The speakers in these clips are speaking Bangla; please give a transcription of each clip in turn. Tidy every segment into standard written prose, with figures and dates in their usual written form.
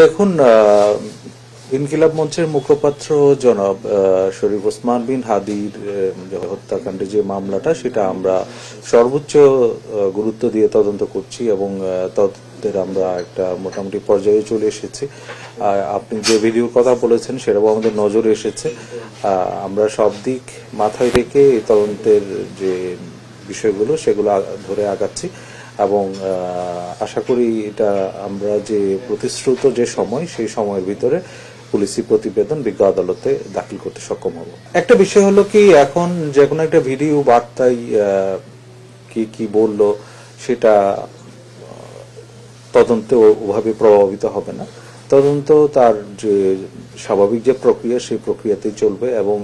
দেখুন, ইনকিলাব মঞ্চের মুখপাত্র জনাব শরীফ ওসমান বিন হাদির হত্যাকাণ্ডে যে মামলাটা, সেটা আমরা সর্বোচ্চ গুরুত্ব দিয়ে তদন্ত করছি এবং তদন্তের আমরা একটা মোটামুটি পর্যায়ে চলে এসেছি। আপনি যে ভিডিওর কথা বলেছেন সেটাও আমাদের নজরে এসেছে। আমরা সব দিক মাথায় রেখে এই তদন্তের যে বিষয়গুলো সেগুলো ধরে আগাচ্ছি এবং আশা করি এটা আমরা যে প্রতিশ্রুত যে সময়, সেই সময়ের ভিতরে পুলিশি প্রতিবেদন বিজ্ঞ আদালতে দাখিল করতে সক্ষম হব। একটা বিষয় হলো কি, এখন যে কোনো একটা ভিডিও বার্তায় কি কি বললো সেটা তদন্তে ওভাবে প্রভাবিত হবে না। তদন্ত তার যে স্বাভাবিক যে প্রক্রিয়া, সেই প্রক্রিয়াতেই চলবে এবং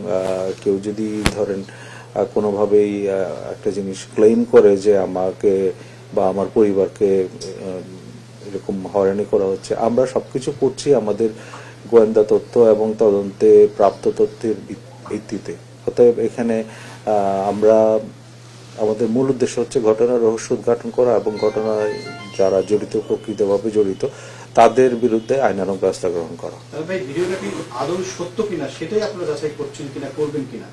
কেউ যদি ধরেন কোনোভাবেই একটা জিনিস ক্লেম করে যে আমাকে বা আমার পরিবারকে এরকম হয়রানি করা হচ্ছে, আমরা সবকিছু করছি আমাদের গোয়েন্দা তথ্য এবং তদন্তে প্রাপ্ত তথ্যের ভিত্তিতে। অতএব এখানে আমরা আমাদের মূল উদ্দেশ্য হচ্ছে ঘটনার রহস্য উদ্ঘাটন করা এবং ঘটনায় যারা জড়িত, প্রকৃতভাবে জড়িত, তাদের বিরুদ্ধে আইনানুগ ব্যবস্থা গ্রহণ করা। ভাই, ভিডিওটা কি আদৌ সত্য কিনা সেটাই আপনারা যাচাই করছেন কিনা, করবেন কিনা?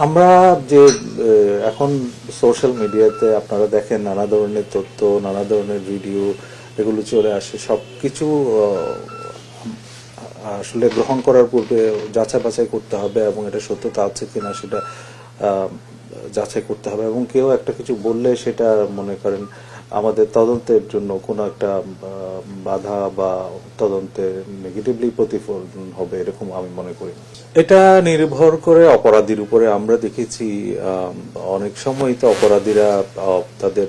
আমরা যে এখন সোশ্যাল মিডিয়াতে আপনারা দেখেন নানা ধরনের তথ্য, নানা ধরনের ভিডিও এগুলো চলে আসে, সবকিছু আসলে গ্রহণ করার পূর্বে যাচাই বাছাই করতে হবে এবং এটা সত্যতা আছে কিনা সেটা যাচাই করতে হবে। এবং কেউ একটা কিছু বললে সেটা মনে করেন আমাদের তদন্তের জন্য কোনো একটা বাধা বা তদন্তে নেগেটিভলি প্রতিফলন হবে এরকম আমি মনে করি। এটা নির্ভর করে অপরাধীর উপরে। আমরা দেখেছি অনেক সময় তো অপরাধীরা তাদের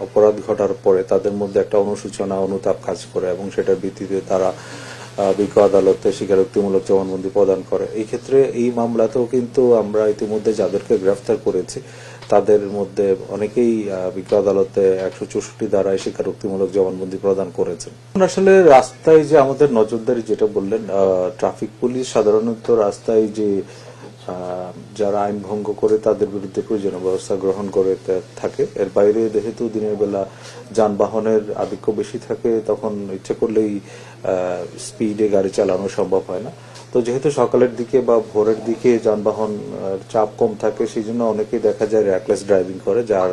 অপরাধ ঘটার পরে তাদের মধ্যে একটা অনুশোচনা, অনুতাপ কাজ করে এবং সেটার ভিত্তিতে তারা বিজ্ঞ আদালতে স্বীকারোক্তিমূলক জবানবন্দি প্রদান করে। এই ক্ষেত্রে এই মামলাতেও কিন্তু আমরা ইতিমধ্যে যাদেরকে গ্রেফতার করেছি তাদের মধ্যে অনেকেই বিজ্ঞ আদালতে 164 ধারায় স্বীকারোক্তিমূলক জবানবন্দি প্রদান করেছেন। আসলে রাস্তায় যে আমাদের নজরদারি, যেটা বললেন, ট্রাফিক পুলিশ সাধারণত রাস্তায় যে যারা আইন ভঙ্গ করে তাদের বিরুদ্ধে প্রয়োজনীয় ব্যবস্থা গ্রহণ করে থাকে। এর বাইরে যেহেতু দিনের বেলা যানবাহনের আধিক্য বেশি থাকে, তখন ইচ্ছে করলেই স্পিডে গাড়ি চালানো সম্ভব হয় না। তো যেহেতু সকালের দিকে বা ভোরের দিকে যানবাহন চাপ কম থাকে, সেই জন্য অনেকেই দেখা যায় র্যাকলেস ড্রাইভিং করে, যার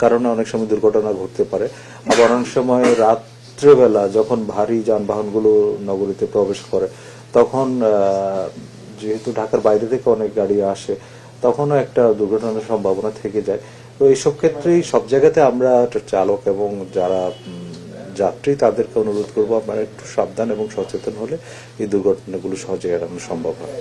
কারণে অনেক সময় দুর্ঘটনা ঘটতে পারে। আবার অনেক সময় রাত্রেবেলা যখন ভারী যানবাহনগুলো নগরীতে প্রবেশ করে, তখন যেহেতু ঢাকার বাইরে থেকে অনেক গাড়ি আসে, তখনও একটা দুর্ঘটনার সম্ভাবনা থেকে যায়। তো এইসব ক্ষেত্রেই সব জায়গাতে আমরা চালক এবং যারা যাত্রী তাদেরকে অনুরোধ করবো আপনারা একটু সাবধান এবং সচেতন হলে এই দুর্ঘটনাগুলো সহজে এড়ানো সম্ভব হয়।